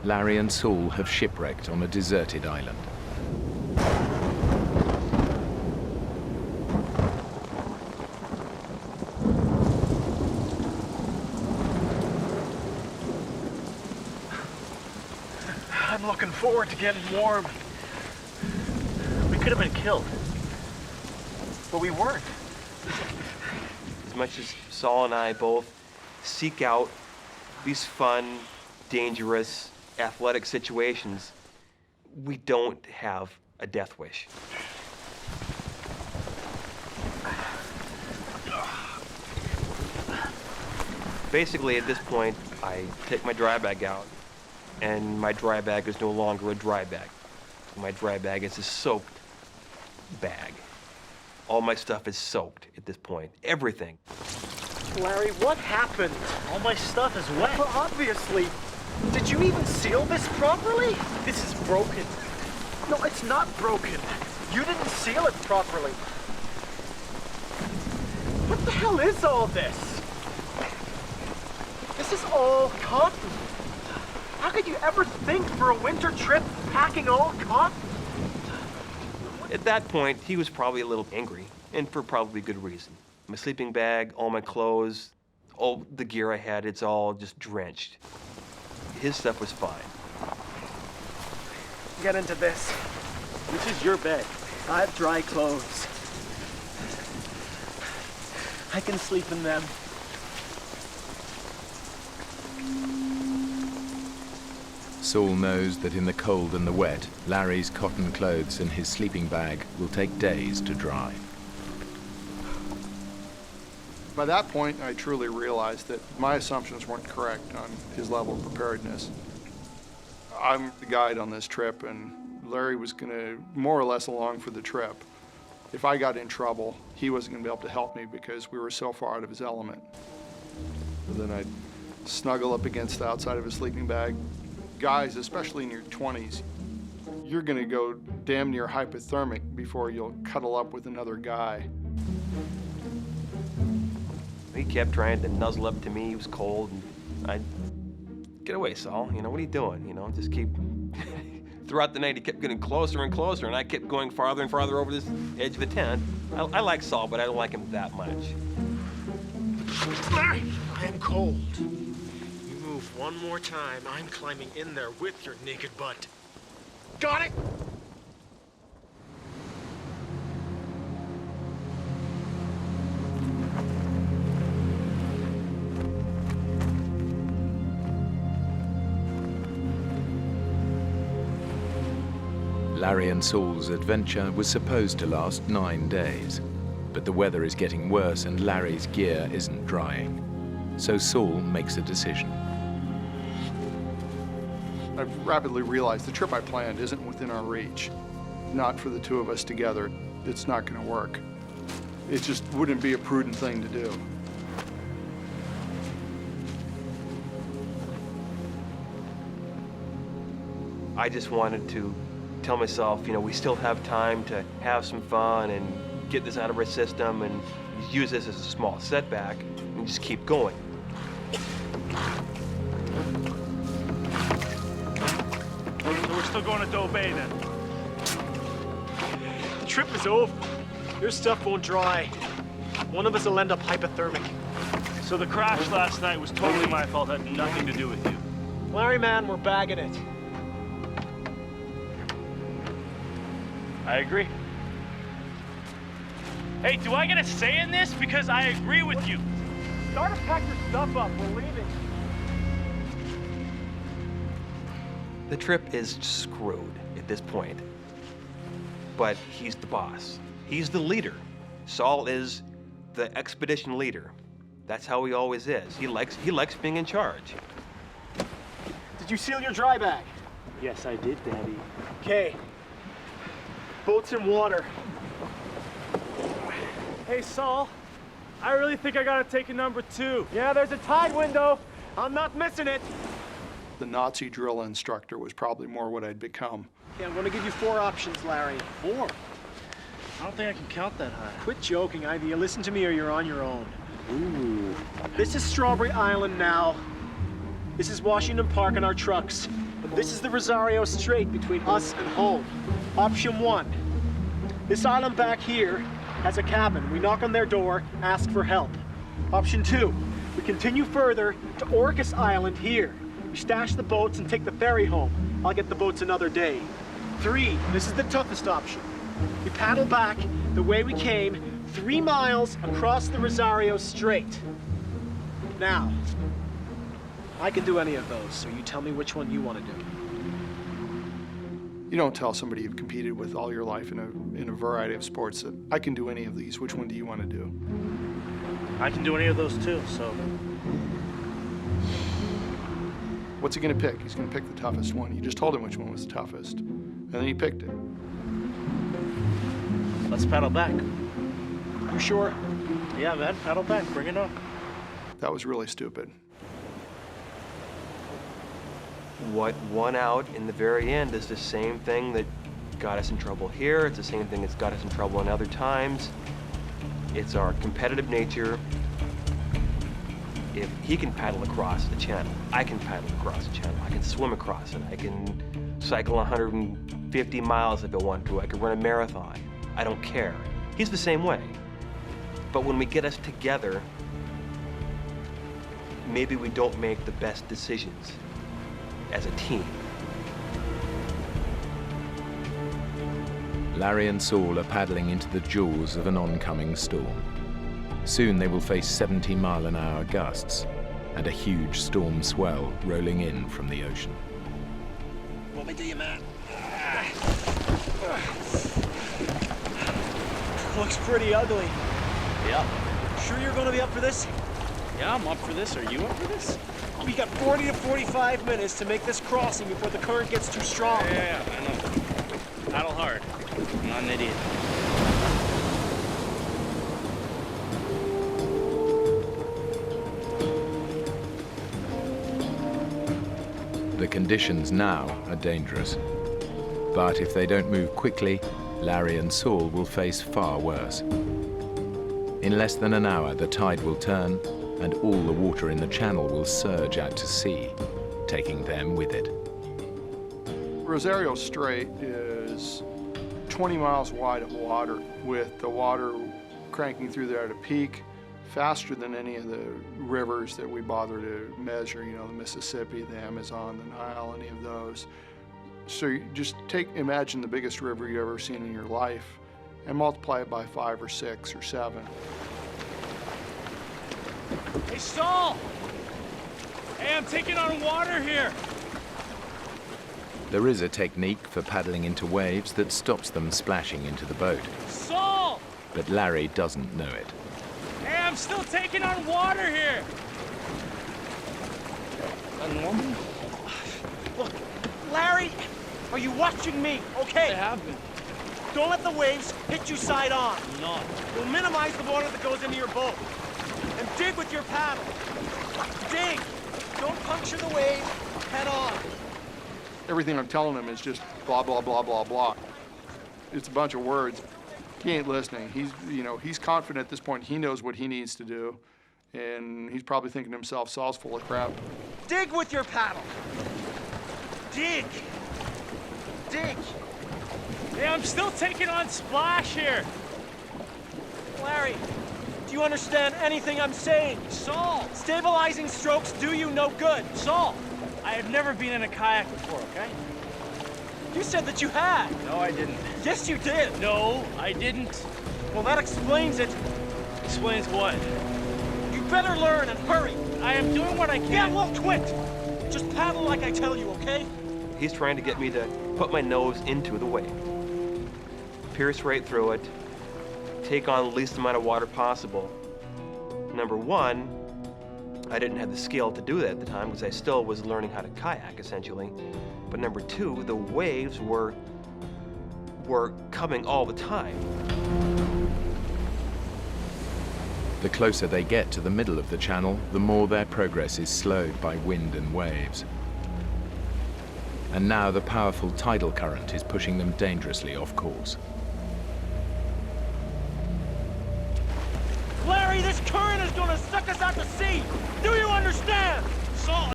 Larry and Saul have shipwrecked on a deserted island. I'm looking forward to getting warm. We could have been killed, but we weren't. As much as Saul and I both seek out these fun, dangerous, athletic situations, we don't have a death wish. Basically, at this point, I take my dry bag out, and my dry bag is no longer a dry bag. My dry bag is a soaked bag. All my stuff is soaked at this point. Everything. Larry, what happened? All my stuff is wet. Well, obviously. Did you even seal this properly? This is broken. No, it's not broken. You didn't seal it properly. What the hell is all this? This is all cotton. How could you ever think for a winter trip packing all cotton? At that point, he was probably a little angry, and for probably good reason. My sleeping bag, all my clothes, all the gear I had, it's all just drenched. His stuff was fine. Get into this. This is your bed. I have dry clothes. I can sleep in them. Saul knows that in the cold and the wet, Larry's cotton clothes and his sleeping bag will take days to dry. By that point, I truly realized that my assumptions weren't correct on his level of preparedness. I'm the guide on this trip, and Larry was going to more or less along for the trip. If I got in trouble, he wasn't going to be able to help me because we were so far out of his element. And then I'd snuggle up against the outside of his sleeping bag. Guys, especially in your 20s, you're going to go damn near hypothermic before you'll cuddle up with another guy. He kept trying to nuzzle up to me. He was cold, and I'd get away, Saul. You know, what are you doing? You know, just keep... Throughout the night, he kept getting closer and closer, and I kept going farther and farther over this edge of the tent. I like Saul, but I don't like him that much. I am cold. You move one more time, I'm climbing in there with your naked butt. Got it? Larry and Saul's adventure was supposed to last 9 days, but the weather is getting worse and Larry's gear isn't drying. So Saul makes a decision. I've rapidly realized the trip I planned isn't within our reach. Not for the two of us together. It's not going to work. It just wouldn't be a prudent thing to do. I just wanted to tell myself, you know, we still have time to have some fun and get this out of our system and use this as a small setback and just keep going. So we're still going to Doe Bay then? The trip is over. Your stuff won't dry. One of us will end up hypothermic. So the crash last night was totally my fault, had nothing to do with you. Larry, man, we're bagging it. I agree. Hey, do I get a say in this? Because I agree with you. Start to pack your stuff up. We're leaving. The trip is screwed at this point. But he's the boss. He's the leader. Saul is the expedition leader. That's how he always is. He likes being in charge. Did you seal your dry bag? Yes, I did, Daddy. Okay. Boat's in water. Hey, Saul, I really think I gotta take a number 2. Yeah, there's a tide window. I'm not missing it. The Nazi drill instructor was probably more what I'd become. Okay, I'm gonna give you 4 options, Larry. 4? I don't think I can count that high. Quit joking. Either you listen to me or you're on your own. Ooh. This is Strawberry Island now. This is Washington Park and our trucks. but this is the Rosario Strait between us and home. Option 1. This island back here has a cabin. We knock on their door, ask for help. Option 2. We continue further to Orcas Island here. We stash the boats and take the ferry home. I'll get the boats another day. 3. This is the toughest option. We paddle back the way we came, 3 miles across the Rosario Strait. Now, I can do any of those, so you tell me which one you want to do. You don't tell somebody you've competed with all your life in a variety of sports that I can do any of these. Which one do you want to do? I can do any of those too, so. What's he going to pick? He's going to pick the toughest one. You just told him which one was the toughest, and then he picked it. Let's paddle back. You sure? Yeah, man, paddle back. Bring it on. That was really stupid. What won out in the very end is the same thing that got us in trouble here. It's the same thing that's got us in trouble in other times. It's our competitive nature. If he can paddle across the channel, I can paddle across the channel. I can swim across it. I can cycle 150 miles if I want to. I can run a marathon. I don't care. He's the same way. But when we get us together, maybe we don't make the best decisions as a team. Larry and Saul are paddling into the jaws of an oncoming storm. Soon they will face 70-mile-an-hour gusts and a huge storm swell rolling in from the ocean. Let me do you, man. Looks pretty ugly. Yeah. Sure you're gonna be up for this? Yeah, I'm up for this. Are you up for this? We got 40 to 45 minutes to make this crossing before the current gets too strong. Yeah, I know. Paddle hard. I'm not an idiot. The conditions now are dangerous. But if they don't move quickly, Larry and Saul will face far worse. In less than an hour, the tide will turn and all the water in the channel will surge out to sea, taking them with it. Rosario Strait is 20 miles wide of water, with the water cranking through there at a peak faster than any of the rivers that we bother to measure, you know, the Mississippi, the Amazon, the Nile, any of those. So you just imagine the biggest river you've ever seen in your life and multiply it by 5 or 6 or 7. Hey, Saul! Hey, I'm taking on water here. There is a technique for paddling into waves that stops them splashing into the boat. Saul! But Larry doesn't know it. Hey, I'm still taking on water here. Is that normal? Look, Larry, are you watching me? Okay. I have been. Don't let the waves hit you side on. I'm not. We'll minimize the water that goes into your boat. And dig with your paddle. Dig. Don't puncture the wave head on. Everything I'm telling him is just blah, blah, blah, blah, blah. It's a bunch of words. He ain't listening. He's confident at this point. He knows what he needs to do. And he's probably thinking to himself, Saul's full of crap. Dig with your paddle. Dig. Dig. Hey, I'm still taking on splash here. Larry, do you understand anything I'm saying? Saul! Stabilizing strokes do you no good. Saul! I have never been in a kayak before, okay? You said that you had. No, I didn't. Yes, you did. No, I didn't. Well, that explains it. Explains what? You better learn and hurry. I am doing what I can. Yeah, well, quit. Just paddle like I tell you, okay? He's trying to get me to put my nose into the wave, pierce right through it, take on the least amount of water possible. Number one, I didn't have the skill to do that at the time because I still was learning how to kayak, essentially. But number two, the waves were coming all the time. The closer they get to the middle of the channel, the more their progress is slowed by wind and waves. And now the powerful tidal current is pushing them dangerously off course. Larry, this current is gonna suck us out to sea. Do you understand? Saul,